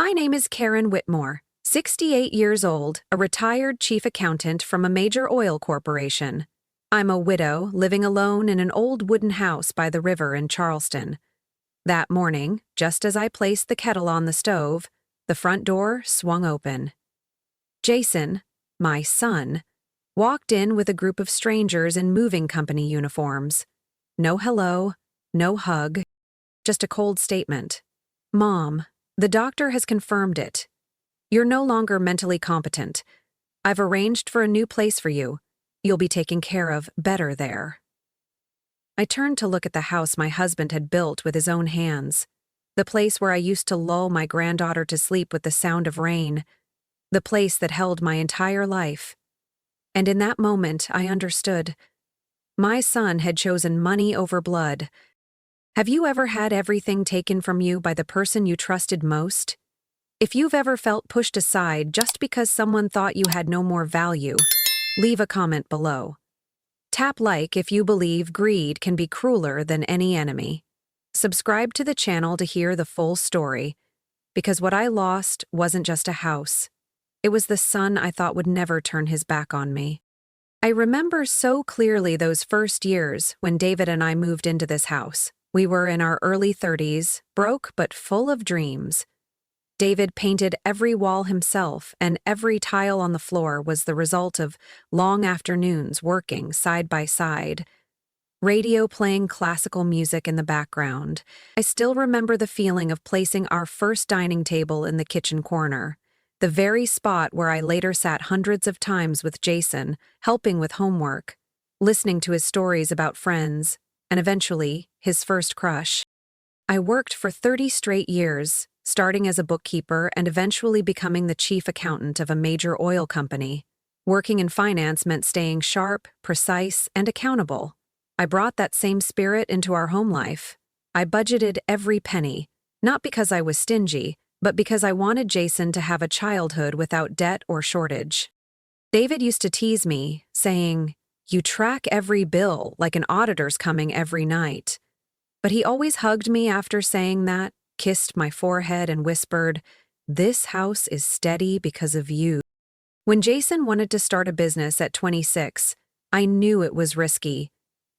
My name is Karen Whitmore, 68 years old, a retired chief accountant from a major oil corporation. I'm a widow living alone in an old wooden house by the river in Charleston. That morning, just as I placed the kettle on the stove, the front door swung open. Jason, my son, walked in with a group of strangers in moving company uniforms. No hello, no hug, just a cold statement. Mom, the doctor has confirmed it. You're no longer mentally competent. I've arranged for a new place for you. You'll be taken care of better there. I turned to look at the house my husband had built with his own hands, the place where I used to lull my granddaughter to sleep with the sound of rain, the place that held my entire life. And in that moment, I understood. My son had chosen money over blood. Have you ever had everything taken from you by the person you trusted most? If you've ever felt pushed aside just because someone thought you had no more value, leave a comment below. Tap like if you believe greed can be crueler than any enemy. Subscribe to the channel to hear the full story, because what I lost wasn't just a house. It was the son I thought would never turn his back on me. I remember so clearly those first years when David and I moved into this house. We were in our early 30s, broke but full of dreams. David painted every wall himself, and every tile on the floor was the result of long afternoons working side by side. Radio playing classical music in the background. I still remember the feeling of placing our first dining table in the kitchen corner, the very spot where I later sat hundreds of times with Jason, helping with homework, listening to his stories about friends, and eventually, his first crush. I worked for 30 straight years, starting as a bookkeeper and eventually becoming the chief accountant of a major oil company. Working in finance meant staying sharp, precise, and accountable. I brought that same spirit into our home life. I budgeted every penny, not because I was stingy, but because I wanted Jason to have a childhood without debt or shortage. David used to tease me, saying, "You track every bill like an auditor's coming every night." But he always hugged me after saying that, kissed my forehead and whispered, "This house is steady because of you." When Jason wanted to start a business at 26, I knew it was risky.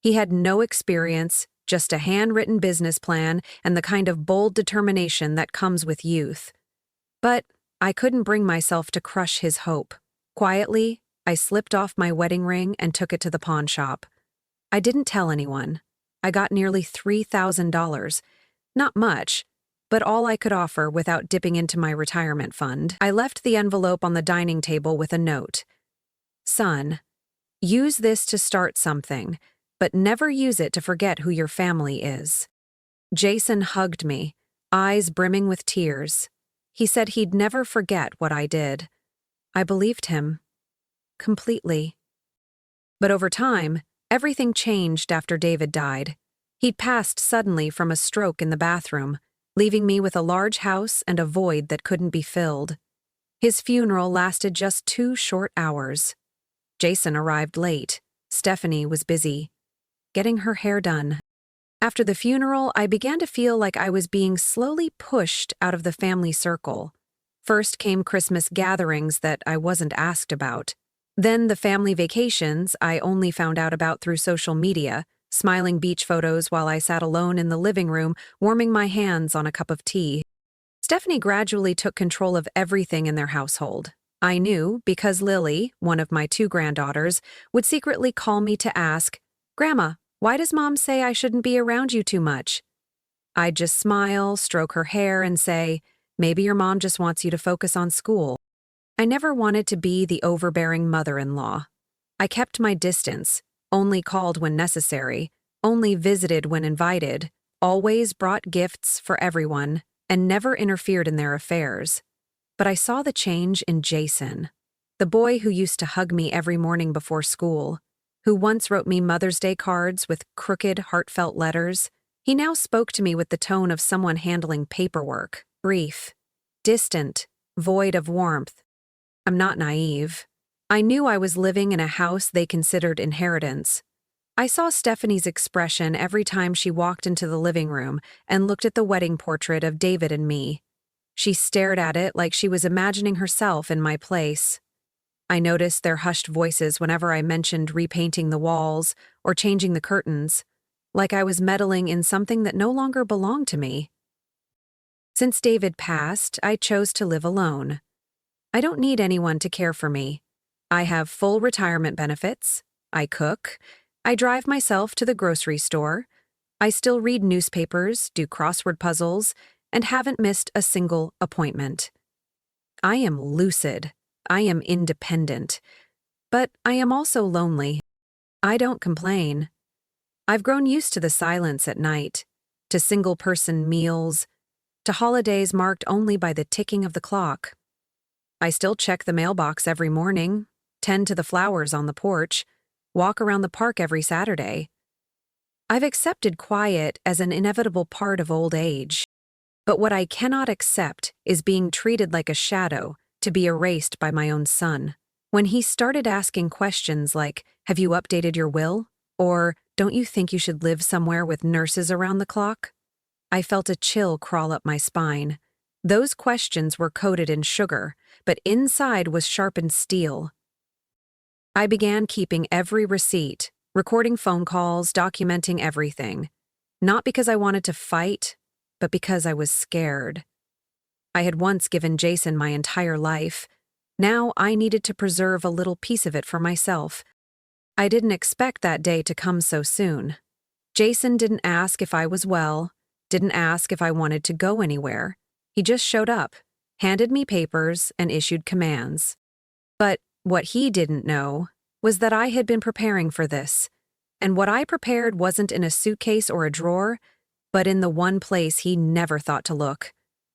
He had no experience, just a handwritten business plan and the kind of bold determination that comes with youth. But I couldn't bring myself to crush his hope. Quietly, I slipped off my wedding ring and took it to the pawn shop. I didn't tell anyone. I got nearly $3,000. Not much, but all I could offer without dipping into my retirement fund. I left the envelope on the dining table with a note. "Son, use this to start something, but never use it to forget who your family is." Jason hugged me, eyes brimming with tears. He said he'd never forget what I did. I believed him. Completely. But over time, everything changed after David died. He'd passed suddenly from a stroke in the bathroom, leaving me with a large house and a void that couldn't be filled. His funeral lasted just 2 short hours. Jason arrived late. Stephanie was busy, getting her hair done. After the funeral, I began to feel like I was being slowly pushed out of the family circle. First came Christmas gatherings that I wasn't asked about. Then the family vacations I only found out about through social media, smiling beach photos while I sat alone in the living room, warming my hands on a cup of tea. Stephanie gradually took control of everything in their household. I knew because Lily, one of my 2 granddaughters, would secretly call me to ask, "Grandma, why does Mom say I shouldn't be around you too much?" I'd just smile, stroke her hair, and say, "Maybe your mom just wants you to focus on school." I never wanted to be the overbearing mother-in-law. I kept my distance, only called when necessary, only visited when invited, always brought gifts for everyone, and never interfered in their affairs. But I saw the change in Jason, the boy who used to hug me every morning before school, who once wrote me Mother's Day cards with crooked, heartfelt letters. He now spoke to me with the tone of someone handling paperwork, brief, distant, void of warmth. I'm not naive. I knew I was living in a house they considered inheritance. I saw Stephanie's expression every time she walked into the living room and looked at the wedding portrait of David and me. She stared at it like she was imagining herself in my place. I noticed their hushed voices whenever I mentioned repainting the walls or changing the curtains, like I was meddling in something that no longer belonged to me. Since David passed, I chose to live alone. I don't need anyone to care for me. I have full retirement benefits. I cook. I drive myself to the grocery store. I still read newspapers, do crossword puzzles, and haven't missed a single appointment. I am lucid. I am independent. But I am also lonely. I don't complain. I've grown used to the silence at night, to single-person meals, to holidays marked only by the ticking of the clock. I still check the mailbox every morning, tend to the flowers on the porch, walk around the park every Saturday. I've accepted quiet as an inevitable part of old age. But what I cannot accept is being treated like a shadow to be erased by my own son. When he started asking questions like, "Have you updated your will?" or "Don't you think you should live somewhere with nurses around the clock?" I felt a chill crawl up my spine. Those questions were coated in sugar, but inside was sharpened steel. I began keeping every receipt, recording phone calls, documenting everything. Not because I wanted to fight, but because I was scared. I had once given Jason my entire life. Now I needed to preserve a little piece of it for myself. I didn't expect that day to come so soon. Jason didn't ask if I was well, didn't ask if I wanted to go anywhere. He just showed up, handed me papers, and issued commands. But what he didn't know was that I had been preparing for this, and what I prepared wasn't in a suitcase or a drawer, but in the one place he never thought to look.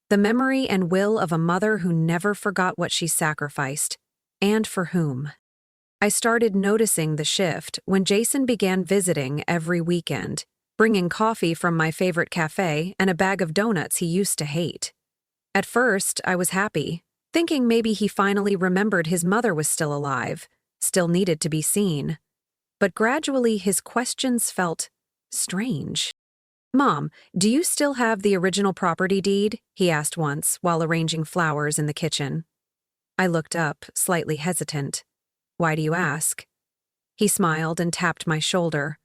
The memory and will of a mother who never forgot what she sacrificed, and for whom. I started noticing the shift when Jason began visiting every weekend, bringing coffee from my favorite cafe and a bag of donuts he used to hate. At first, I was happy, thinking maybe he finally remembered his mother was still alive, still needed to be seen. But gradually his questions felt strange. "Mom, do you still have the original property deed?" he asked once while arranging flowers in the kitchen. I looked up, slightly hesitant. "Why do you ask?" He smiled and tapped my shoulder.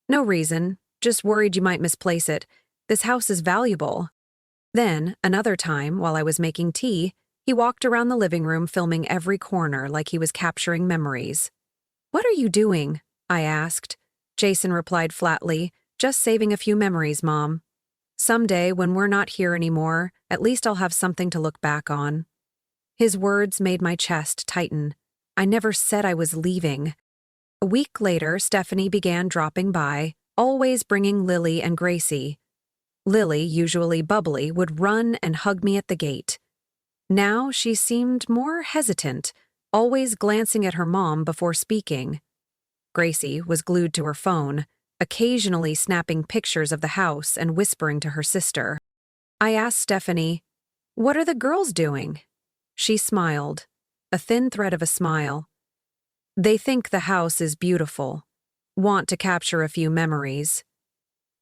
"No reason, just worried you might misplace it. This house is valuable." Then, another time, while I was making tea, he walked around the living room filming every corner like he was capturing memories. "What are you doing?" I asked. Jason replied flatly, "Just saving a few memories, Mom. Someday, when we're not here anymore, at least I'll have something to look back on." His words made my chest tighten. I never said I was leaving. A week later, Stephanie began dropping by, always bringing Lily and Gracie. Lily, usually bubbly, would run and hug me at the gate. Now she seemed more hesitant, always glancing at her mom before speaking. Gracie was glued to her phone, occasionally snapping pictures of the house and whispering to her sister. I asked Stephanie, "What are the girls doing?" She smiled, a thin thread of a smile. "They think the house is beautiful, want to capture a few memories.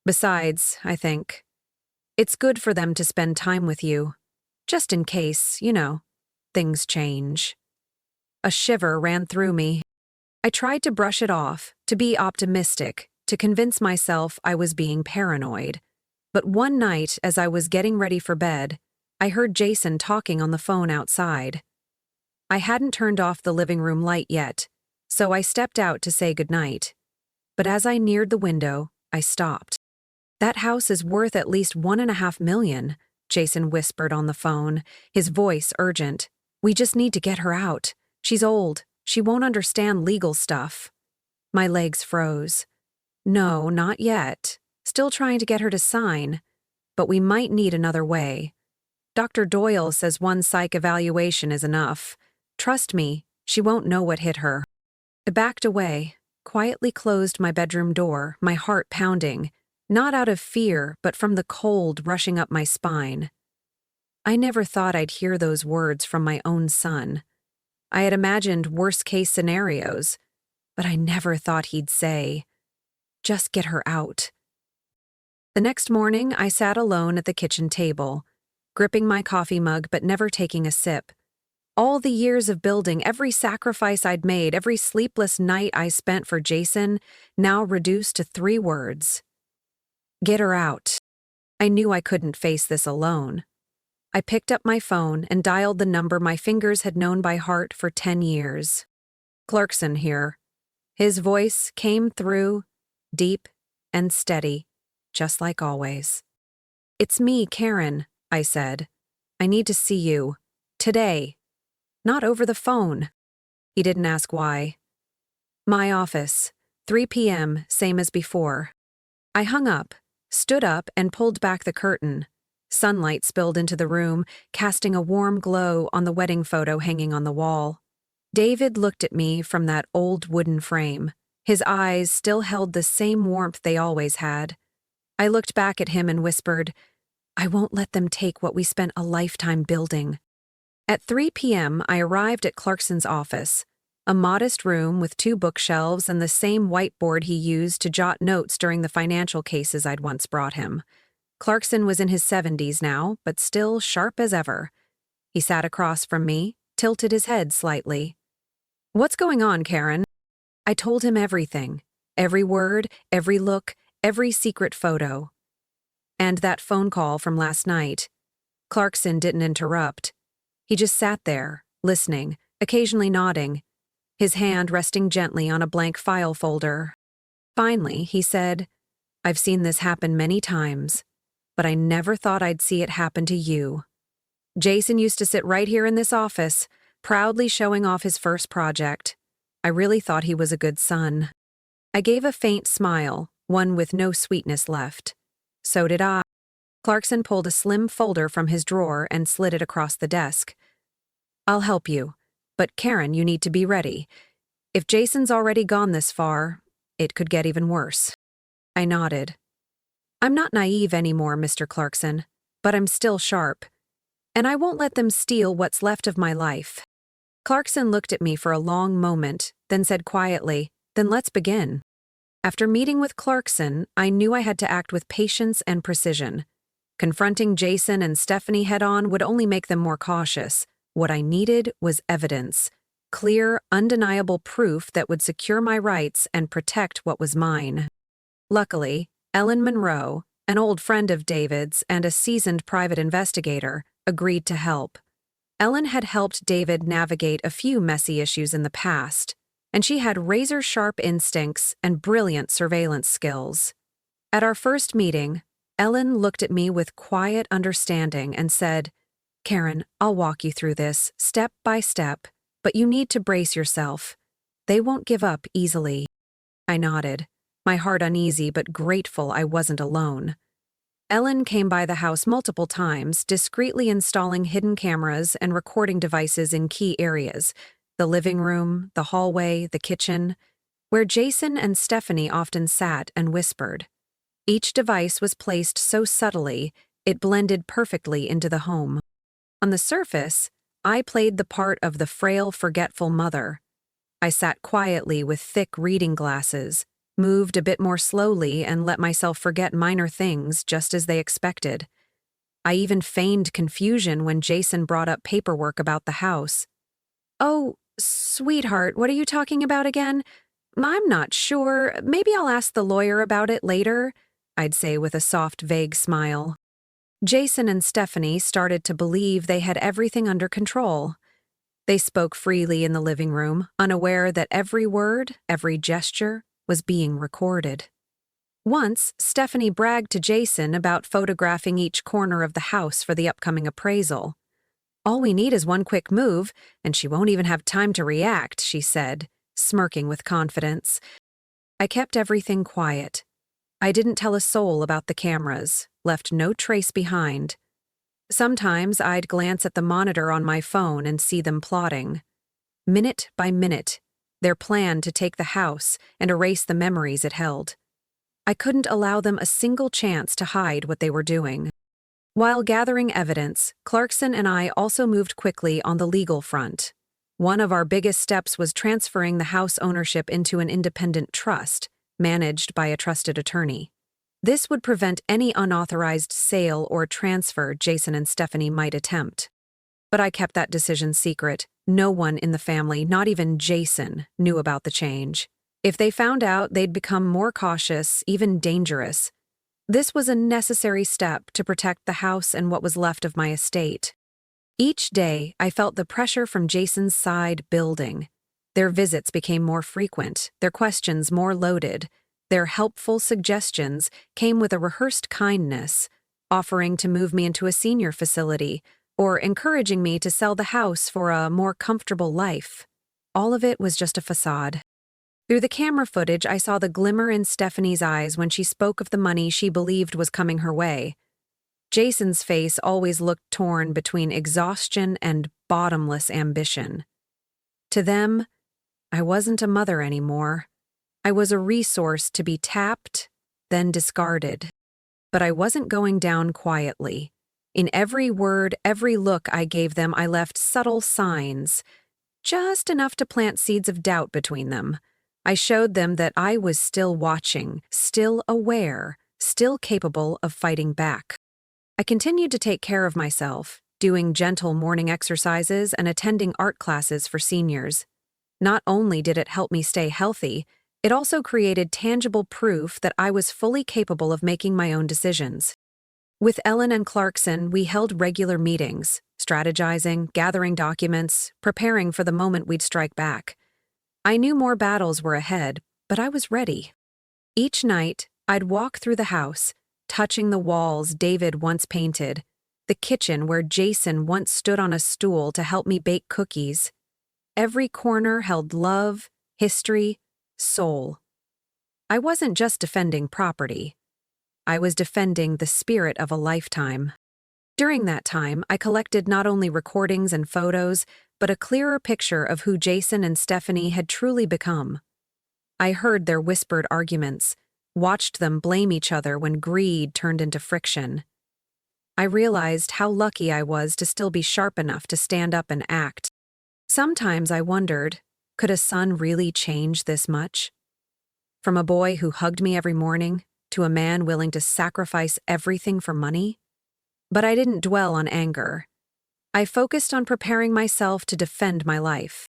Besides, I think, it's good for them to spend time with you, just in case, things change." A shiver ran through me. I tried to brush it off, to be optimistic, to convince myself I was being paranoid. But one night, as I was getting ready for bed, I heard Jason talking on the phone outside. I hadn't turned off the living room light yet, so I stepped out to say goodnight. But as I neared the window, I stopped. "That house is worth at least $1.5 million, Jason whispered on the phone, his voice urgent. "We just need to get her out. She's old. She won't understand legal stuff." My legs froze. "No, not yet. Still trying to get her to sign. But we might need another way. Dr. Doyle says one psych evaluation is enough. Trust me, she won't know what hit her." I backed away, quietly closed my bedroom door, my heart pounding, not out of fear, but from the cold rushing up my spine. I never thought I'd hear those words from my own son. I had imagined worst-case scenarios, but I never thought he'd say, "Just get her out." The next morning, I sat alone at the kitchen table. gripping my coffee mug but never taking a sip. All the years of building, every sacrifice I'd made, every sleepless night I spent for Jason, now reduced to 3 words. Get her out. I knew I couldn't face this alone. I picked up my phone and dialed the number my fingers had known by heart for 10 years. Clarkson here. His voice came through, deep and steady, just like always. It's me, Karen, I said. I need to see you. Today. Not over the phone. He didn't ask why. My office, 3 p.m., same as before. I hung up, stood up, and pulled back the curtain. Sunlight spilled into the room, casting a warm glow on the wedding photo hanging on the wall. David looked at me from that old wooden frame. His eyes still held the same warmth they always had. I looked back at him and whispered, I won't let them take what we spent a lifetime building. At 3 p.m., I arrived at Clarkson's office, a modest room with 2 bookshelves and the same whiteboard he used to jot notes during the financial cases I'd once brought him. Clarkson was in his 70s now, but still sharp as ever. He sat across from me, tilted his head slightly. What's going on, Karen? I told him everything. Every word, every look, every secret photo. And that phone call from last night. Clarkson didn't interrupt. He just sat there, listening, occasionally nodding, his hand resting gently on a blank file folder. Finally, he said, I've seen this happen many times, but I never thought I'd see it happen to you. Jason used to sit right here in this office, proudly showing off his first project. I really thought he was a good son. I gave a faint smile, one with no sweetness left. So did I. Clarkson pulled a slim folder from his drawer and slid it across the desk. I'll help you, but Karen, you need to be ready. If Jason's already gone this far, it could get even worse. I nodded. I'm not naive anymore, Mr. Clarkson, but I'm still sharp. And I won't let them steal what's left of my life. Clarkson looked at me for a long moment, then said quietly, Then let's begin. After meeting with Clarkson, I knew I had to act with patience and precision. Confronting Jason and Stephanie head-on would only make them more cautious. What I needed was evidence, clear, undeniable proof that would secure my rights and protect what was mine. Luckily, Ellen Monroe, an old friend of David's and a seasoned private investigator, agreed to help. Ellen had helped David navigate a few messy issues in the past, and she had razor-sharp instincts and brilliant surveillance skills. At our first meeting, Ellen looked at me with quiet understanding and said, Karen, I'll walk you through this, step by step, but you need to brace yourself. They won't give up easily. I nodded, my heart uneasy but grateful I wasn't alone. Ellen came by the house multiple times, discreetly installing hidden cameras and recording devices in key areas, the living room, the hallway, the kitchen, where Jason and Stephanie often sat and whispered. Each device was placed so subtly, it blended perfectly into the home. On the surface, I played the part of the frail, forgetful mother. I sat quietly with thick reading glasses, moved a bit more slowly, and let myself forget minor things just as they expected. I even feigned confusion when Jason brought up paperwork about the house. Oh, sweetheart, what are you talking about again? I'm not sure. Maybe I'll ask the lawyer about it later, I'd say with a soft, vague smile. Jason and Stephanie started to believe they had everything under control. They spoke freely in the living room, unaware that every word, every gesture, was being recorded. Once, Stephanie bragged to Jason about photographing each corner of the house for the upcoming appraisal. All we need is one quick move, and she won't even have time to react, she said, smirking with confidence. I kept everything quiet. I didn't tell a soul about the cameras, left no trace behind. Sometimes I'd glance at the monitor on my phone and see them plotting. Minute by minute, their plan to take the house and erase the memories it held. I couldn't allow them a single chance to hide what they were doing. While gathering evidence, Clarkson and I also moved quickly on the legal front. One of our biggest steps was transferring the house ownership into an independent trust, managed by a trusted attorney. This would prevent any unauthorized sale or transfer Jason and Stephanie might attempt. But I kept that decision secret. No one in the family, not even Jason, knew about the change. If they found out, they'd become more cautious, even dangerous. This was a necessary step to protect the house and what was left of my estate. Each day, I felt the pressure from Jason's side building. Their visits became more frequent, their questions more loaded. Their helpful suggestions came with a rehearsed kindness, offering to move me into a senior facility or encouraging me to sell the house for a more comfortable life. All of it was just a facade. Through the camera footage, I saw the glimmer in Stephanie's eyes when she spoke of the money she believed was coming her way. Jason's face always looked torn between exhaustion and bottomless ambition. To them, I wasn't a mother anymore. I was a resource to be tapped, then discarded. But I wasn't going down quietly. In every word, every look I gave them, I left subtle signs, just enough to plant seeds of doubt between them. I showed them that I was still watching, still aware, still capable of fighting back. I continued to take care of myself, doing gentle morning exercises and attending art classes for seniors. Not only did it help me stay healthy, it also created tangible proof that I was fully capable of making my own decisions. With Ellen and Clarkson, we held regular meetings, strategizing, gathering documents, preparing for the moment we'd strike back. I knew more battles were ahead, but I was ready. Each night, I'd walk through the house, touching the walls David once painted, the kitchen where Jason once stood on a stool to help me bake cookies. Every corner held love, history, soul. I wasn't just defending property. I was defending the spirit of a lifetime. During that time, I collected not only recordings and photos, but a clearer picture of who Jason and Stephanie had truly become. I heard their whispered arguments, watched them blame each other when greed turned into friction. I realized how lucky I was to still be sharp enough to stand up and act. Sometimes I wondered, could a son really change this much? From a boy who hugged me every morning to a man willing to sacrifice everything for money? But I didn't dwell on anger. I focused on preparing myself to defend my life.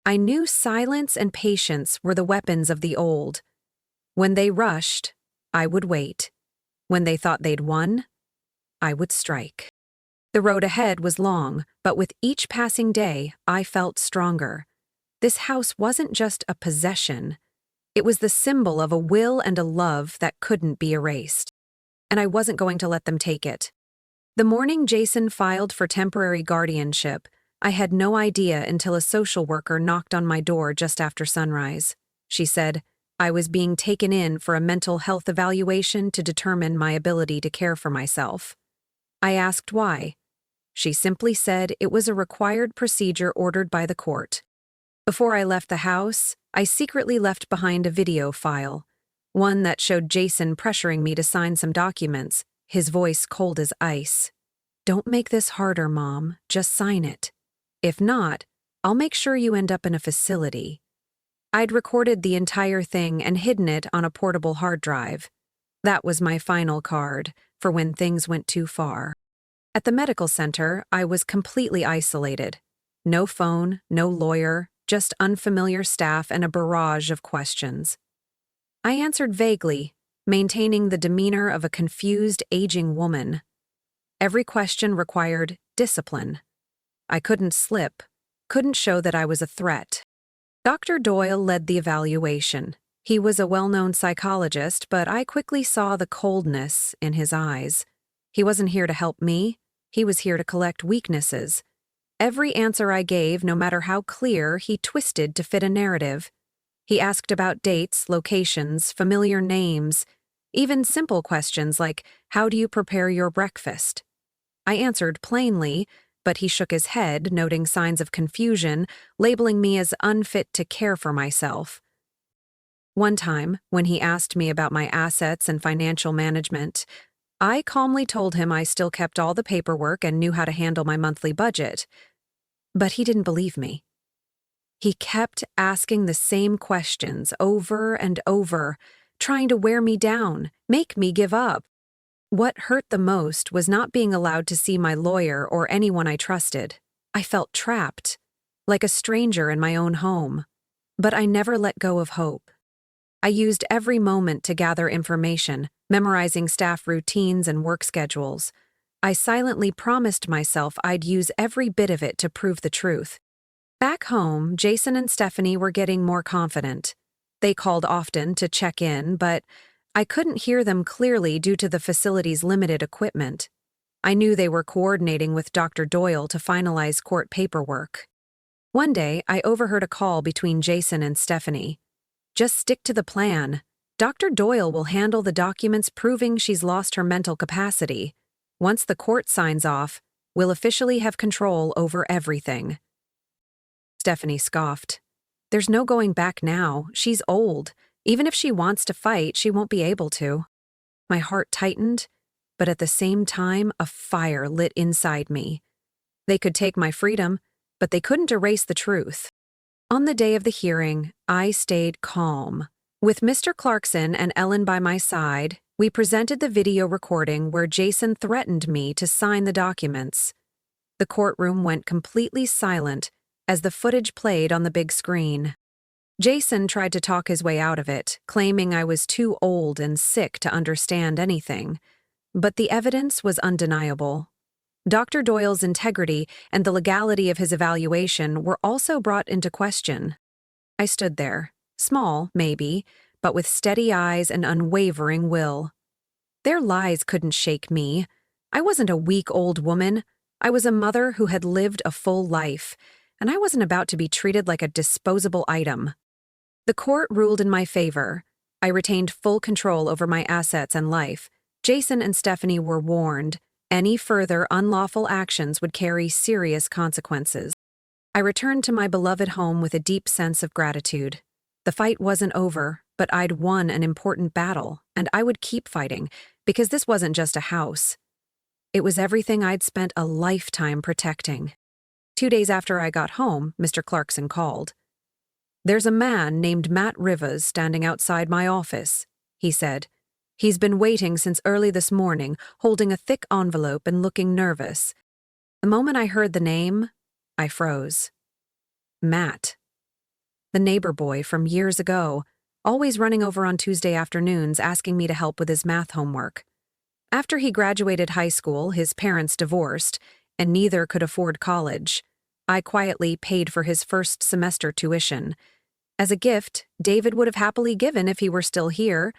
I knew silence and patience were the weapons of the old. When they rushed, I would wait. When they thought they'd won, I would strike. The road ahead was long, but with each passing day, I felt stronger. This house wasn't just a possession. It was the symbol of a will and a love that couldn't be erased. And I wasn't going to let them take it. The morning Jason filed for temporary guardianship, I had no idea until a social worker knocked on my door just after sunrise. She said I was being taken in for a mental health evaluation to determine my ability to care for myself. I asked why. She simply said it was a required procedure ordered by the court. Before I left the house, I secretly left behind a video file, one that showed Jason pressuring me to sign some documents, his voice cold as ice. "Don't make this harder, Mom. Just sign it. If not, I'll make sure you end up in a facility." I'd recorded the entire thing and hidden it on a portable hard drive. That was my final card for when things went too far. At the medical center, I was completely isolated. No phone, no lawyer, just unfamiliar staff and a barrage of questions. I answered vaguely, maintaining the demeanor of a confused, aging woman. Every question required discipline. I couldn't slip, couldn't show that I was a threat. Dr. Doyle led the evaluation. He was a well-known psychologist, but I quickly saw the coldness in his eyes. He wasn't here to help me. He was here to collect weaknesses. Every answer I gave, no matter how clear, he twisted to fit a narrative. He asked about dates, locations, familiar names, even simple questions like, "How do you prepare your breakfast?" I answered plainly, but he shook his head, noting signs of confusion, labeling me as unfit to care for myself. One time, when he asked me about my assets and financial management, I calmly told him I still kept all the paperwork and knew how to handle my monthly budget. But he didn't believe me. He kept asking the same questions over and over, trying to wear me down, make me give up. What hurt the most was not being allowed to see my lawyer or anyone I trusted. I felt trapped, like a stranger in my own home. But I never let go of hope. I used every moment to gather information, memorizing staff routines and work schedules. I silently promised myself I'd use every bit of it to prove the truth. Back home, Jason and Stephanie were getting more confident. They called often to check in, but I couldn't hear them clearly due to the facility's limited equipment. I knew they were coordinating with Dr. Doyle to finalize court paperwork. One day, I overheard a call between Jason and Stephanie. "Just stick to the plan. Dr. Doyle will handle the documents proving she's lost her mental capacity. Once the court signs off, we'll officially have control over everything." Stephanie scoffed. "There's no going back now. She's old. Even if she wants to fight, she won't be able to." My heart tightened, but at the same time, a fire lit inside me. They could take my freedom, but they couldn't erase the truth. On the day of the hearing, I stayed calm. With Mr. Clarkson and Ellen by my side, we presented the video recording where Jason threatened me to sign the documents. The courtroom went completely silent as the footage played on the big screen. Jason tried to talk his way out of it, claiming I was too old and sick to understand anything. But the evidence was undeniable. Dr. Doyle's integrity and the legality of his evaluation were also brought into question. I stood there, small, maybe, but with steady eyes and unwavering will. Their lies couldn't shake me. I wasn't a weak old woman. I was a mother who had lived a full life, and I wasn't about to be treated like a disposable item. The court ruled in my favor. I retained full control over my assets and life. Jason and Stephanie were warned. Any further unlawful actions would carry serious consequences. I returned to my beloved home with a deep sense of gratitude. The fight wasn't over, but I'd won an important battle, and I would keep fighting, because this wasn't just a house. It was everything I'd spent a lifetime protecting. 2 days after I got home, Mr. Clarkson called. "There's a man named Matt Rivers standing outside my office," he said. "He's been waiting since early this morning, holding a thick envelope and looking nervous." The moment I heard the name, I froze. Matt. The neighbor boy from years ago, always running over on Tuesday afternoons asking me to help with his math homework. After he graduated high school, his parents divorced, and neither could afford college. I quietly paid for his first semester tuition. As a gift, David would have happily given if he were still here.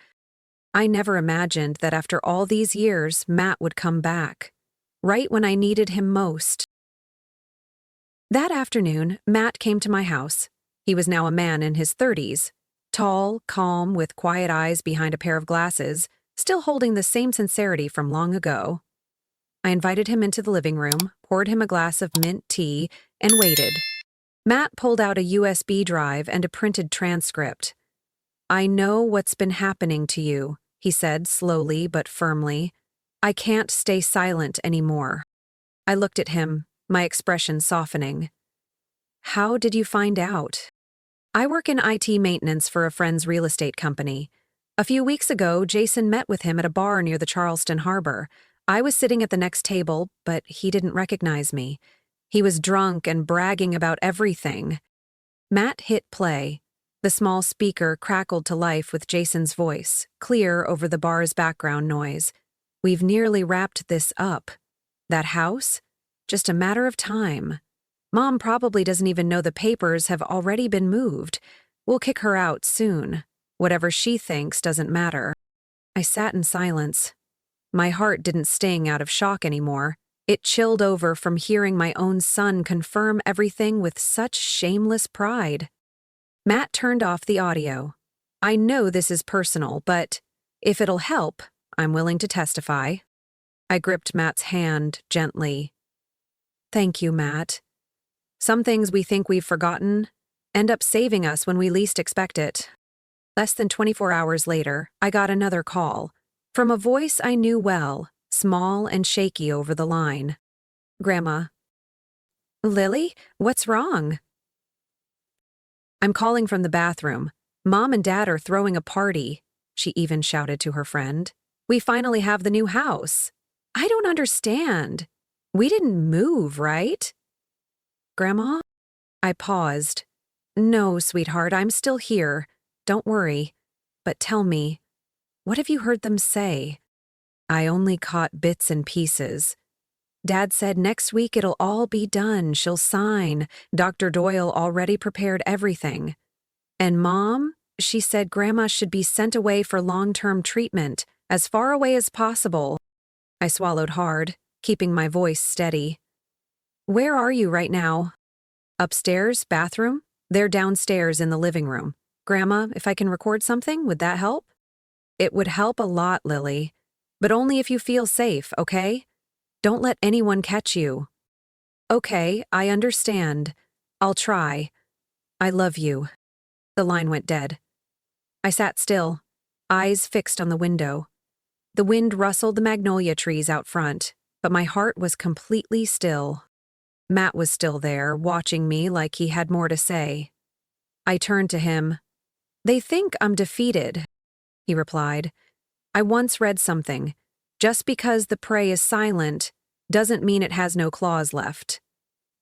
I never imagined that after all these years, Matt would come back, right when I needed him most. That afternoon, Matt came to my house. He was now a man in his 30s, tall, calm, with quiet eyes behind a pair of glasses, still holding the same sincerity from long ago. I invited him into the living room, poured him a glass of mint tea, and waited. Matt pulled out a USB drive and a printed transcript. "I know what's been happening to you," he said slowly but firmly. "I can't stay silent anymore." I looked at him, my expression softening. "How did you find out?" "I work in IT maintenance for a friend's real estate company. A few weeks ago, Jason met with him at a bar near the Charleston harbor. I was sitting at the next table, but he didn't recognize me. He was drunk and bragging about everything." Matt hit play. The small speaker crackled to life with Jason's voice, clear over the bar's background noise. "We've nearly wrapped this up. That house? Just a matter of time. Mom probably doesn't even know the papers have already been moved. We'll kick her out soon. Whatever she thinks doesn't matter." I sat in silence. My heart didn't sting out of shock anymore. It chilled over from hearing my own son confirm everything with such shameless pride. Matt turned off the audio. "I know this is personal, but if it'll help, I'm willing to testify." I gripped Matt's hand gently. "Thank you, Matt. Some things we think we've forgotten end up saving us when we least expect it." Less than 24 hours later, I got another call, from a voice I knew well, small and shaky over the line. "Grandma." "Lily, what's wrong?" "I'm calling from the bathroom. Mom and Dad are throwing a party. she even shouted to her friend. "We finally have the new house." "I don't understand. We didn't move, right?" "Grandma?" I paused. "No, sweetheart, I'm still here. Don't worry. But tell me, what have you heard them say?" I only caught bits and pieces. Dad said next week it'll all be done. She'll sign. Dr. Doyle already prepared everything. And Mom, she said Grandma should be sent away for long-term treatment, as far away as possible. I swallowed hard, keeping my voice steady. "Where are you right now?" "Upstairs, bathroom? They're downstairs in the living room. Grandma, if I can record something, would that help?" "It would help a lot, Lily. But only if you feel safe, okay? Don't let anyone catch you." "Okay, I understand. I'll try. I love you." The line went dead. I sat still, eyes fixed on the window. The wind rustled the magnolia trees out front, but my heart was completely still. Matt was still there, watching me like he had more to say. I turned to him. "They think I'm defeated," he replied. "I once read something. Just because the prey is silent doesn't mean it has no claws left.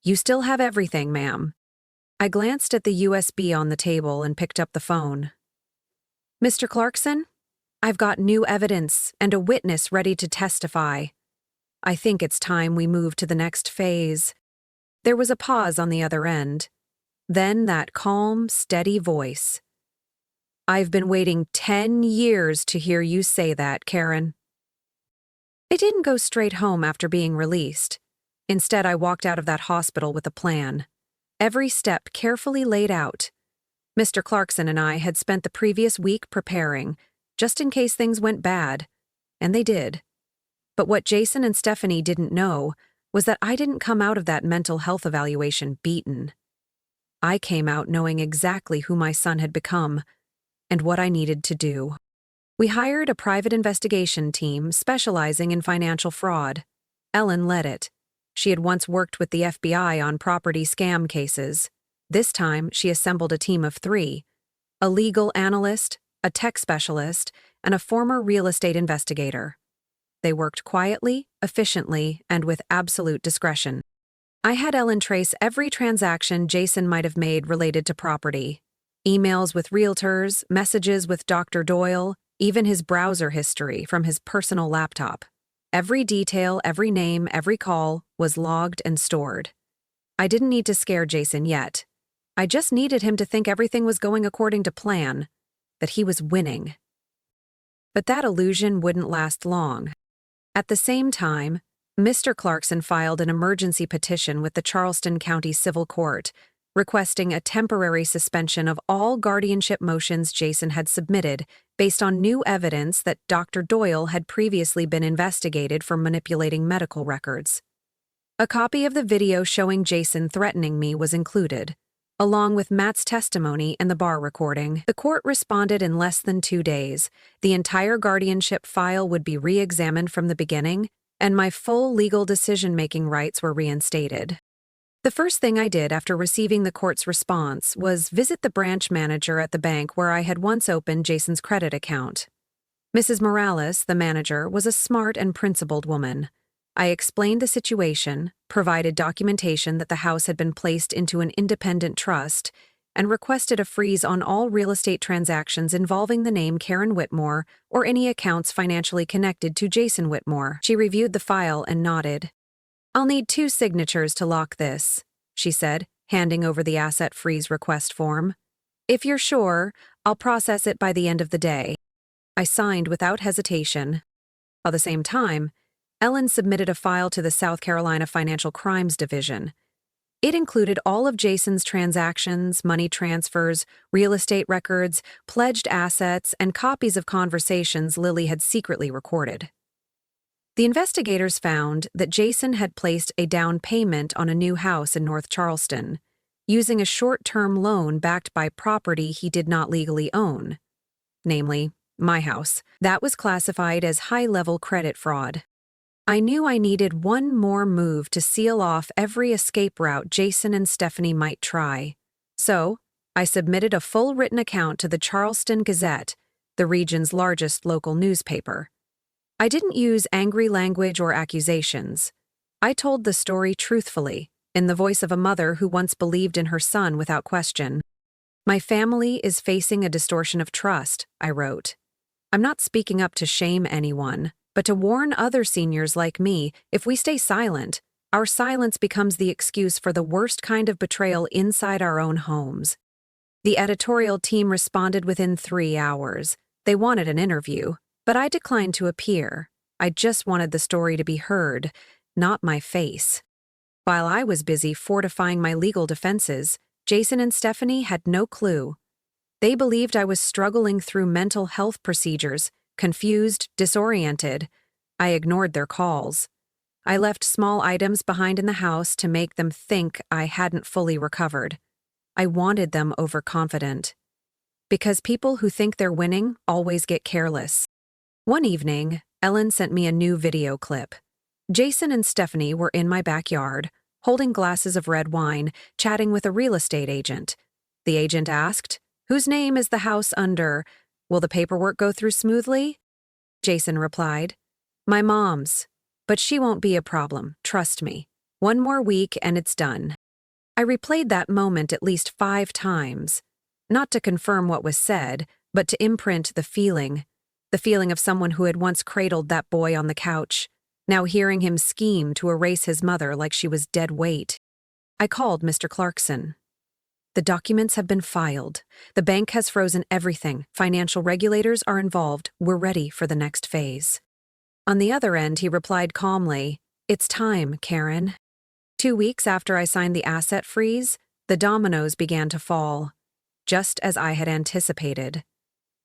You still have everything, ma'am." I glanced at the USB on the table and picked up the phone. "Mr. Clarkson, I've got new evidence and a witness ready to testify. I think it's time we move to the next phase." There was a pause on the other end. Then that calm, steady voice. "I've been waiting 10 years to hear you say that, Karen." I didn't go straight home after being released. Instead, I walked out of that hospital with a plan. Every step carefully laid out. Mr. Clarkson and I had spent the previous week preparing, just in case things went bad. And they did. But what Jason and Stephanie didn't know was that I didn't come out of that mental health evaluation beaten. I came out knowing exactly who my son had become and what I needed to do. We hired a private investigation team specializing in financial fraud. Ellen led it. She had once worked with the FBI on property scam cases. This time, she assembled a team of 3: a legal analyst, a tech specialist, and a former real estate investigator. They worked quietly, efficiently, and with absolute discretion. I had Ellen trace every transaction Jason might have made related to property. Emails with realtors, messages with Dr. Doyle, even his browser history from his personal laptop. Every detail, every name, every call was logged and stored. I didn't need to scare Jason yet. I just needed him to think everything was going according to plan, that he was winning. But that illusion wouldn't last long. At the same time, Mr. Clarkson filed an emergency petition with the Charleston County Civil Court, requesting a temporary suspension of all guardianship motions Jason had submitted based on new evidence that Dr. Doyle had previously been investigated for manipulating medical records. A copy of the video showing Jason threatening me was included, along with Matt's testimony and the bar recording. The court responded in less than 2 days. The entire guardianship file would be re-examined from the beginning, and my full legal decision-making rights were reinstated. The first thing I did after receiving the court's response was visit the branch manager at the bank where I had once opened Jason's credit account. Mrs. Morales, the manager, was a smart and principled woman. I explained the situation, provided documentation that the house had been placed into an independent trust, and requested a freeze on all real estate transactions involving the name Karen Whitmore or any accounts financially connected to Jason Whitmore. She reviewed the file and nodded. "I'll need 2 signatures to lock this," she said, handing over the asset freeze request form. "If you're sure, I'll process it by the end of the day." I signed without hesitation. At the same time, Ellen submitted a file to the South Carolina Financial Crimes Division. It included all of Jason's transactions, money transfers, real estate records, pledged assets, and copies of conversations Lily had secretly recorded. The investigators found that Jason had placed a down payment on a new house in North Charleston, using a short-term loan backed by property he did not legally own, namely, my house. That was classified as high-level credit fraud. I knew I needed one more move to seal off every escape route Jason and Stephanie might try. So, I submitted a full written account to the Charleston Gazette, the region's largest local newspaper. I didn't use angry language or accusations. I told the story truthfully, in the voice of a mother who once believed in her son without question. My family is facing a distortion of trust, I wrote. I'm not speaking up to shame anyone, but to warn other seniors like me, if we stay silent, our silence becomes the excuse for the worst kind of betrayal inside our own homes. The editorial team responded within 3 hours. They wanted an interview, but I declined to appear. I just wanted the story to be heard, not my face. While I was busy fortifying my legal defenses, Jason and Stephanie had no clue. They believed I was struggling through mental health procedures, confused, disoriented. I ignored their calls. I left small items behind in the house to make them think I hadn't fully recovered. I wanted them overconfident. Because people who think they're winning always get careless. One evening, Ellen sent me a new video clip. Jason and Stephanie were in my backyard, holding glasses of red wine, chatting with a real estate agent. The agent asked, "Whose name is the house under? Will the paperwork go through smoothly?" Jason replied, "My mom's. But she won't be a problem, trust me. 1 more week and it's done." I replayed that moment at least 5 times, not to confirm what was said, but to imprint the feeling of someone who had once cradled that boy on the couch, now hearing him scheme to erase his mother like she was dead weight. I called Mr. Clarkson. "The documents have been filed. The bank has frozen everything. Financial regulators are involved. We're ready for the next phase." On the other end, he replied calmly, "It's time, Karen." 2 weeks after I signed the asset freeze, the dominoes began to fall, just as I had anticipated.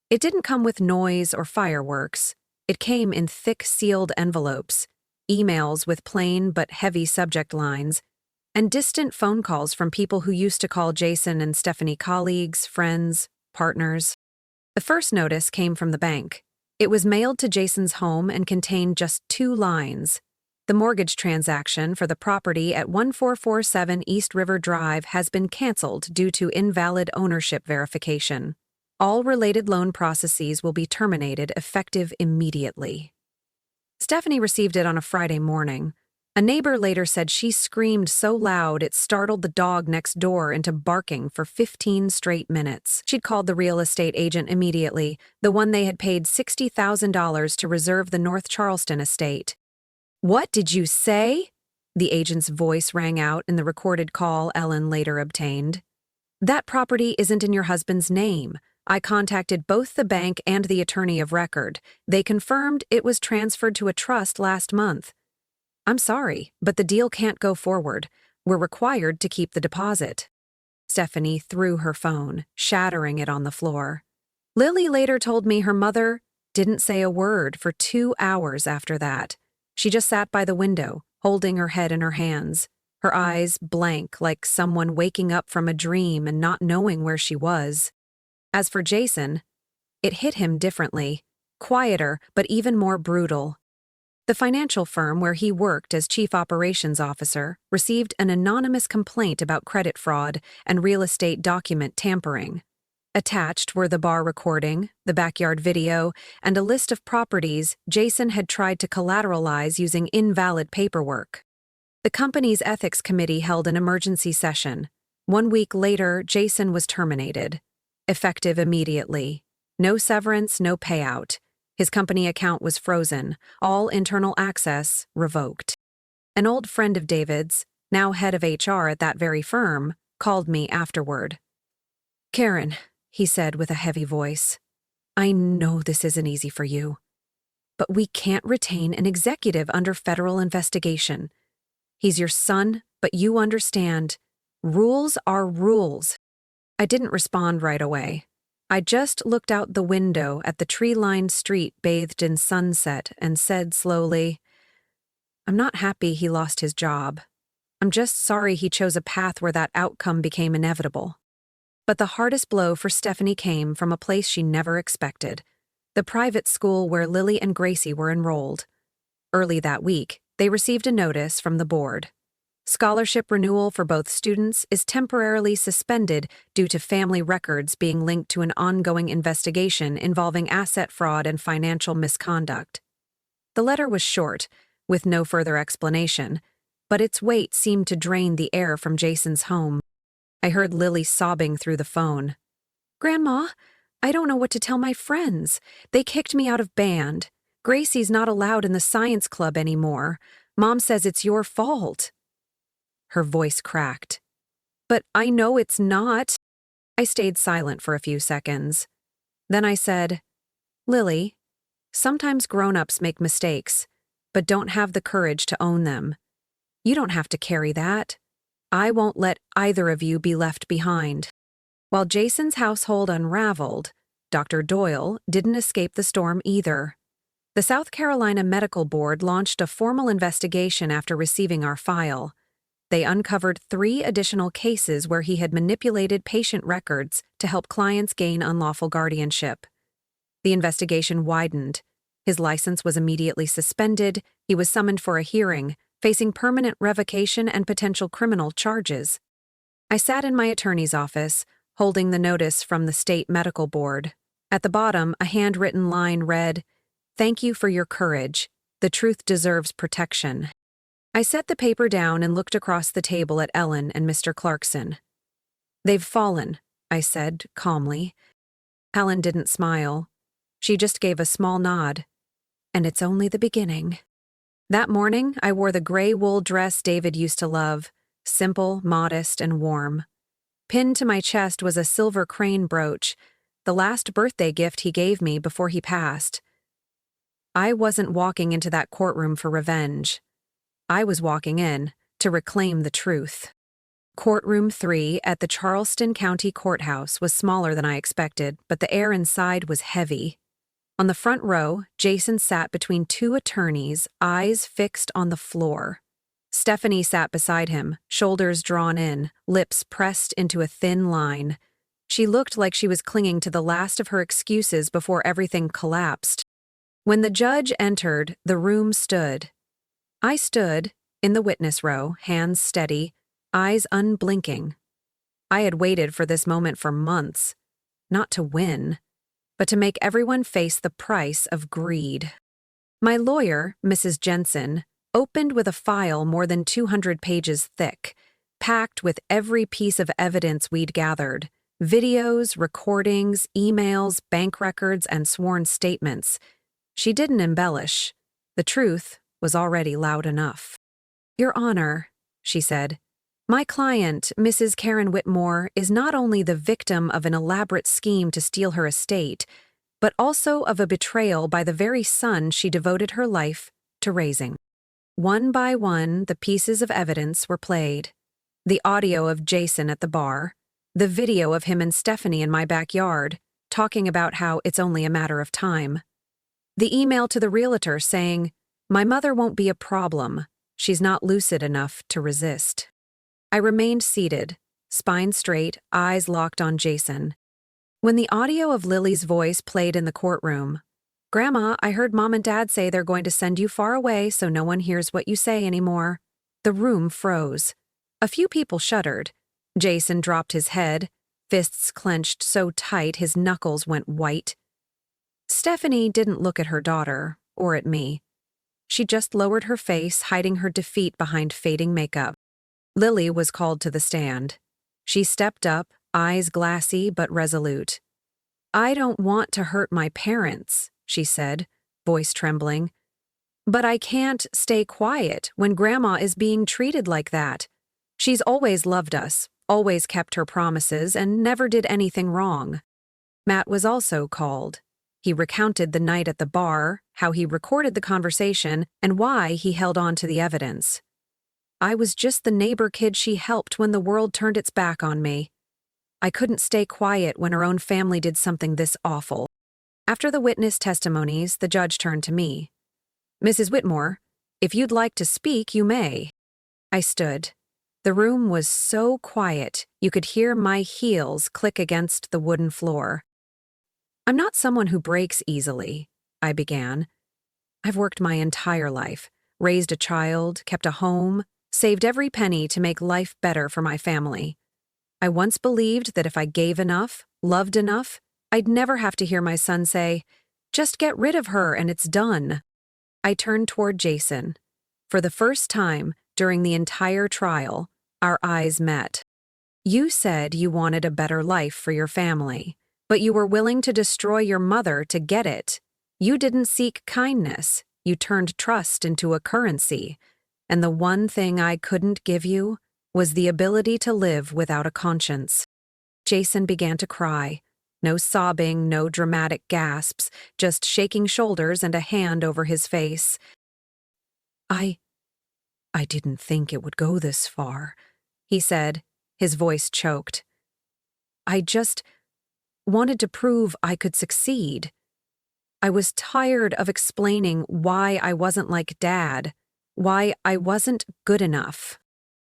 It didn't come with noise or fireworks. It came in thick sealed envelopes, emails with plain but heavy subject lines, and distant phone calls from people who used to call Jason and Stephanie colleagues, friends, partners. The first notice came from the bank. It was mailed to Jason's home and contained just 2 lines. "The mortgage transaction for the property at 1447 East River Drive has been canceled due to invalid ownership verification. All related loan processes will be terminated effective immediately." Stephanie received it on a Friday morning. A neighbor later said she screamed so loud it startled the dog next door into barking for 15 straight minutes. She'd called the real estate agent immediately, the one they had paid $60,000 to reserve the North Charleston estate. "What did you say?" The agent's voice rang out in the recorded call Ellen later obtained. "That property isn't in your husband's name. I contacted both the bank and the attorney of record. They confirmed it was transferred to a trust last month. I'm sorry, but the deal can't go forward. We're required to keep the deposit." Stephanie threw her phone, shattering it on the floor. Lily later told me her mother didn't say a word for 2 hours after that. She just sat by the window, holding her head in her hands, her eyes blank like someone waking up from a dream and not knowing where she was. As for Jason, it hit him differently, quieter but even more brutal. The financial firm where he worked as chief operations officer received an anonymous complaint about credit fraud and real estate document tampering. Attached were the bar recording, the backyard video, and a list of properties Jason had tried to collateralize using invalid paperwork. The company's ethics committee held an emergency session. 1 week later, Jason was terminated. Effective immediately. No severance, no payout. His company account was frozen, all internal access revoked. An old friend of David's, now head of HR at that very firm, called me afterward. "Karen," he said with a heavy voice, "I know this isn't easy for you, but we can't retain an executive under federal investigation. He's your son, but you understand. Rules are rules." I didn't respond right away. I just looked out the window at the tree-lined street bathed in sunset and said slowly, "I'm not happy he lost his job. I'm just sorry he chose a path where that outcome became inevitable." But the hardest blow for Stephanie came from a place she never expected, the private school where Lily and Gracie were enrolled. Early that week, they received a notice from the board. Scholarship renewal for both students is temporarily suspended due to family records being linked to an ongoing investigation involving asset fraud and financial misconduct. The letter was short, with no further explanation, but its weight seemed to drain the air from Jason's home. I heard Lily sobbing through the phone. "Grandma, I don't know what to tell my friends. They kicked me out of band. Gracie's not allowed in the science club anymore. Mom says it's your fault." Her voice cracked. "But I know it's not." I stayed silent for a few seconds. Then I said, "Lily, sometimes grown-ups make mistakes, but don't have the courage to own them. You don't have to carry that. I won't let either of you be left behind." While Jason's household unraveled, Dr. Doyle didn't escape the storm either. The South Carolina Medical Board launched a formal investigation after receiving our file. They uncovered 3 additional cases where he had manipulated patient records to help clients gain unlawful guardianship. The investigation widened. His license was immediately suspended, he was summoned for a hearing, facing permanent revocation and potential criminal charges. I sat in my attorney's office, holding the notice from the state medical board. At the bottom, a handwritten line read, "Thank you for your courage. The truth deserves protection." I set the paper down and looked across the table at Ellen and Mr. Clarkson. "They've fallen," I said calmly. Helen didn't smile. She just gave a small nod. "And it's only the beginning." That morning, I wore the gray wool dress David used to love, simple, modest, and warm. Pinned to my chest was a silver crane brooch, the last birthday gift he gave me before he passed. I wasn't walking into that courtroom for revenge. I was walking in to reclaim the truth. Courtroom 3 at the Charleston County Courthouse was smaller than I expected, but the air inside was heavy. On the front row, Jason sat between 2 attorneys, eyes fixed on the floor. Stephanie sat beside him, shoulders drawn in, lips pressed into a thin line. She looked like she was clinging to the last of her excuses before everything collapsed. When the judge entered, the room stood. I stood, in the witness row, hands steady, eyes unblinking. I had waited for this moment for months, not to win, but to make everyone face the price of greed. My lawyer, Mrs. Jensen, opened with a file more than 200 pages thick, packed with every piece of evidence we'd gathered: videos, recordings, emails, bank records, and sworn statements. She didn't embellish. The truth was already loud enough. "Your Honor," she said, "my client, Mrs. Karen Whitmore, is not only the victim of an elaborate scheme to steal her estate, but also of a betrayal by the very son she devoted her life to raising." One by one, the pieces of evidence were played. The audio of Jason at the bar, the video of him and Stephanie in my backyard, talking about how it's only a matter of time. The email to the realtor saying, "My mother won't be a problem. She's not lucid enough to resist." I remained seated, spine straight, eyes locked on Jason. When the audio of Lily's voice played in the courtroom, "Grandma, I heard Mom and Dad say they're going to send you far away so no one hears what you say anymore." The room froze. A few people shuddered. Jason dropped his head, fists clenched so tight his knuckles went white. Stephanie didn't look at her daughter, or at me. She just lowered her face, hiding her defeat behind fading makeup. Lily was called to the stand. She stepped up, eyes glassy but resolute. "I don't want to hurt my parents," she said, voice trembling. "But I can't stay quiet when Grandma is being treated like that. She's always loved us, always kept her promises, and never did anything wrong." Matt was also called. He recounted the night at the bar, how he recorded the conversation, and why he held on to the evidence. "I was just the neighbor kid she helped when the world turned its back on me. I couldn't stay quiet when her own family did something this awful." After the witness testimonies, the judge turned to me. "Mrs. Whitmore, if you'd like to speak, you may." I stood. The room was so quiet, you could hear my heels click against the wooden floor. "I'm not someone who breaks easily," I began. "I've worked my entire life, raised a child, kept a home, saved every penny to make life better for my family. I once believed that if I gave enough, loved enough, I'd never have to hear my son say, "Just get rid of her and it's done." I turned toward Jason. For the first time during the entire trial, our eyes met. "You said you wanted a better life for your family, but you were willing to destroy your mother to get it. You didn't seek kindness, you turned trust into a currency. And the one thing I couldn't give you was the ability to live without a conscience." Jason began to cry. No sobbing, no dramatic gasps, just shaking shoulders and a hand over his face. I didn't think it would go this far," he said, his voice choked. "I just wanted to prove I could succeed. I was tired of explaining why I wasn't like Dad, why I wasn't good enough."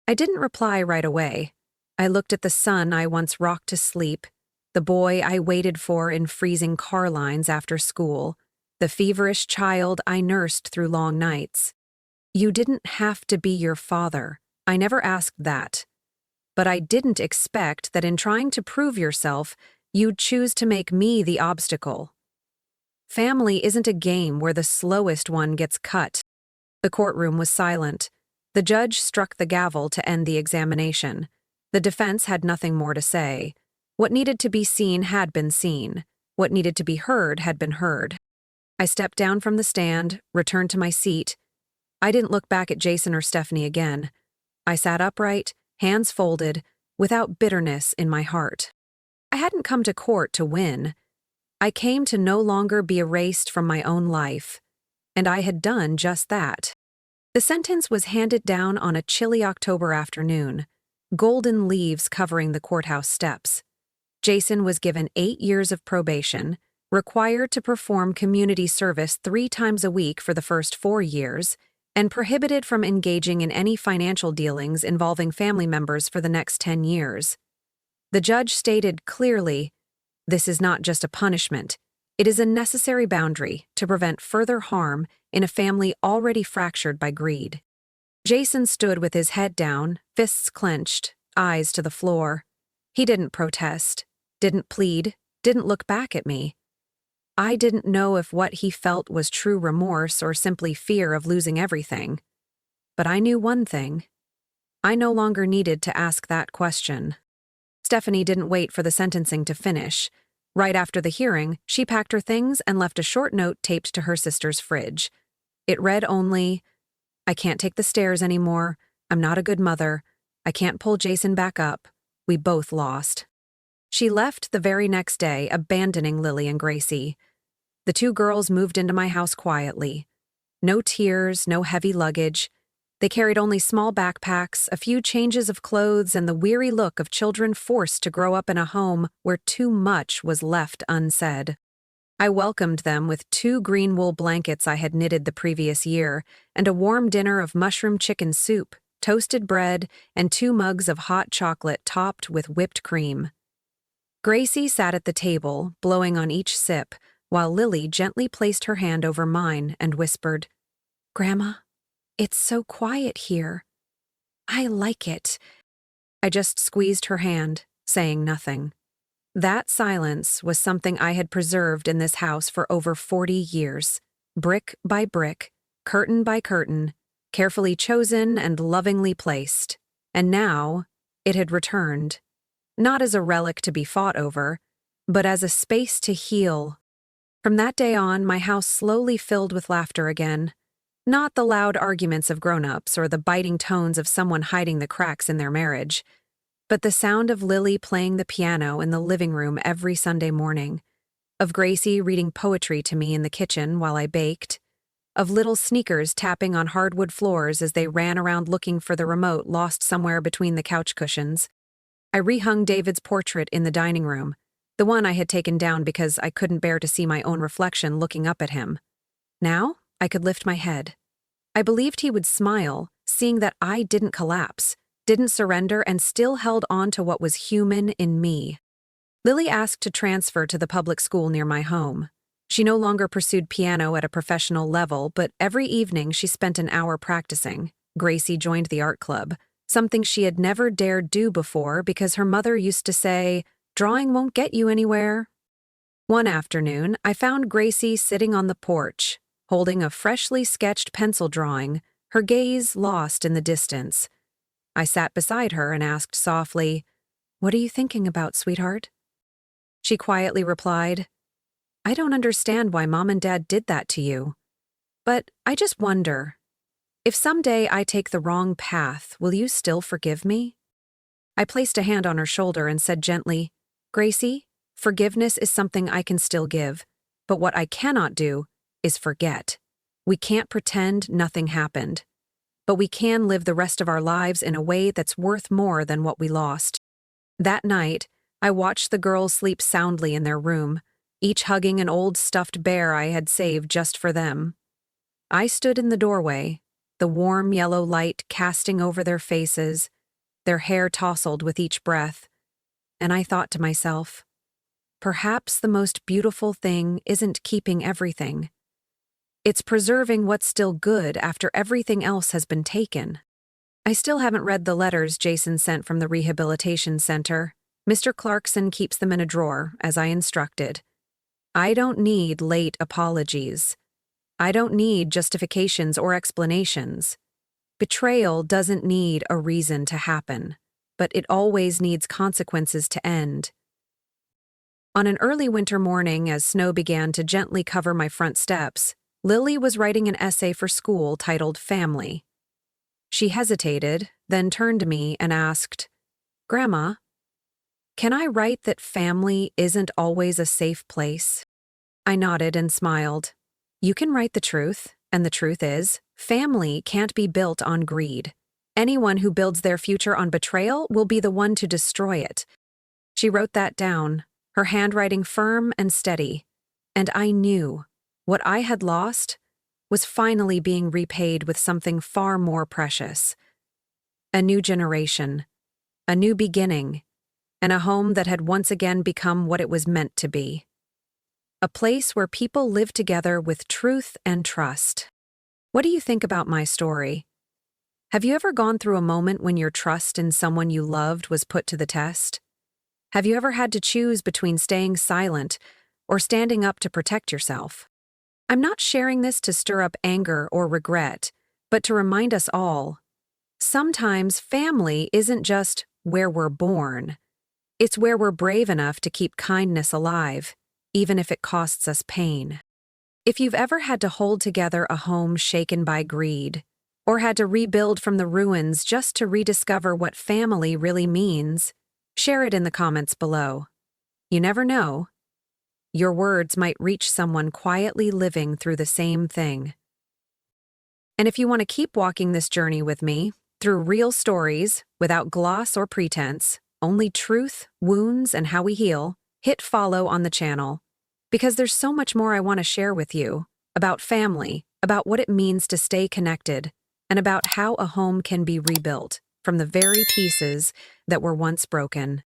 I didn't reply right away. I looked at the son I once rocked to sleep, the boy I waited for in freezing car lines after school, the feverish child I nursed through long nights. "You didn't have to be your father. I never asked that. But I didn't expect that in trying to prove yourself, you'd choose to make me the obstacle. Family isn't a game where the slowest one gets cut." The courtroom was silent. The judge struck the gavel to end the examination. The defense had nothing more to say. What needed to be seen had been seen. What needed to be heard had been heard. I stepped down from the stand, returned to my seat. I didn't look back at Jason or Stephanie again. I sat upright, hands folded, without bitterness in my heart. I hadn't come to court to win. I came to no longer be erased from my own life. And I had done just that. The sentence was handed down on a chilly October afternoon, golden leaves covering the courthouse steps. Jason was given 8 years of probation, required to perform community service 3 times a week for the first 4 years, and prohibited from engaging in any financial dealings involving family members for the next 10 years. The judge stated clearly, "This is not just a punishment. It is a necessary boundary to prevent further harm in a family already fractured by greed." Jason stood with his head down, fists clenched, eyes to the floor. He didn't protest, didn't plead, didn't look back at me. I didn't know if what he felt was true remorse or simply fear of losing everything. But I knew one thing. I no longer needed to ask that question. Stephanie didn't wait for the sentencing to finish. Right after the hearing, she packed her things and left a short note taped to her sister's fridge. It read only, "I can't take the stairs anymore. I'm not a good mother. I can't pull Jason back up. We both lost." She left the very next day, abandoning Lily and Gracie. The 2 girls moved into my house quietly. No tears, no heavy luggage. They carried only small backpacks, a few changes of clothes, and the weary look of children forced to grow up in a home where too much was left unsaid. I welcomed them with 2 green wool blankets I had knitted the previous year, and a warm dinner of mushroom chicken soup, toasted bread, and 2 mugs of hot chocolate topped with whipped cream. Gracie sat at the table, blowing on each sip, while Lily gently placed her hand over mine and whispered, "Grandma, it's so quiet here. I like it." I just squeezed her hand, saying nothing. That silence was something I had preserved in this house for over 40 years, brick by brick, curtain by curtain, carefully chosen and lovingly placed. And now, it had returned. Not as a relic to be fought over, but as a space to heal. From that day on, my house slowly filled with laughter again. Not the loud arguments of grown-ups or the biting tones of someone hiding the cracks in their marriage, but the sound of Lily playing the piano in the living room every Sunday morning, of Gracie reading poetry to me in the kitchen while I baked, of little sneakers tapping on hardwood floors as they ran around looking for the remote lost somewhere between the couch cushions. I rehung David's portrait in the dining room, the one I had taken down because I couldn't bear to see my own reflection looking up at him. Now, I could lift my head. I believed he would smile, seeing that I didn't collapse, didn't surrender, and still held on to what was human in me. Lily asked to transfer to the public school near my home. She no longer pursued piano at a professional level, but every evening she spent an hour practicing, Gracie joined the art club, something she had never dared do before because her mother used to say, "Drawing won't get you anywhere." One afternoon, I found Gracie sitting on the porch, holding a freshly sketched pencil drawing, her gaze lost in the distance. I sat beside her and asked softly, "What are you thinking about, sweetheart?" She quietly replied, "I don't understand why Mom and Dad did that to you. But I just wonder, if someday I take the wrong path, will you still forgive me?" I placed a hand on her shoulder and said gently, "Gracie, forgiveness is something I can still give, but what I cannot do is forget. We can't pretend nothing happened, but we can live the rest of our lives in a way that's worth more than what we lost." That night, I watched the girls sleep soundly in their room, each hugging an old stuffed bear I had saved just for them. I stood in the doorway, the warm yellow light casting over their faces, their hair tousled with each breath, and I thought to myself, perhaps the most beautiful thing isn't keeping everything. It's preserving what's still good after everything else has been taken. I still haven't read the letters Jason sent from the rehabilitation center. Mr. Clarkson keeps them in a drawer, as I instructed. I don't need late apologies. I don't need justifications or explanations. Betrayal doesn't need a reason to happen, but it always needs consequences to end. On an early winter morning, as snow began to gently cover my front steps, Lily was writing an essay for school titled Family. She hesitated, then turned to me and asked, "Grandma, can I write that family isn't always a safe place?" I nodded and smiled. "You can write the truth, and the truth is, family can't be built on greed. Anyone who builds their future on betrayal will be the one to destroy it." She wrote that down, her handwriting firm and steady, and I knew what I had lost was finally being repaid with something far more precious. A new generation, a new beginning, and a home that had once again become what it was meant to be. A place where people live together with truth and trust. What do you think about my story? Have you ever gone through a moment when your trust in someone you loved was put to the test? Have you ever had to choose between staying silent or standing up to protect yourself? I'm not sharing this to stir up anger or regret, but to remind us all, sometimes family isn't just where we're born. It's where we're brave enough to keep kindness alive, even if it costs us pain. If you've ever had to hold together a home shaken by greed, or had to rebuild from the ruins just to rediscover what family really means, share it in the comments below. You never know. Your words might reach someone quietly living through the same thing. And if you want to keep walking this journey with me, through real stories, without gloss or pretense, only truth, wounds, and how we heal, hit follow on the channel. Because there's so much more I want to share with you, about family, about what it means to stay connected, and about how a home can be rebuilt from the very pieces that were once broken.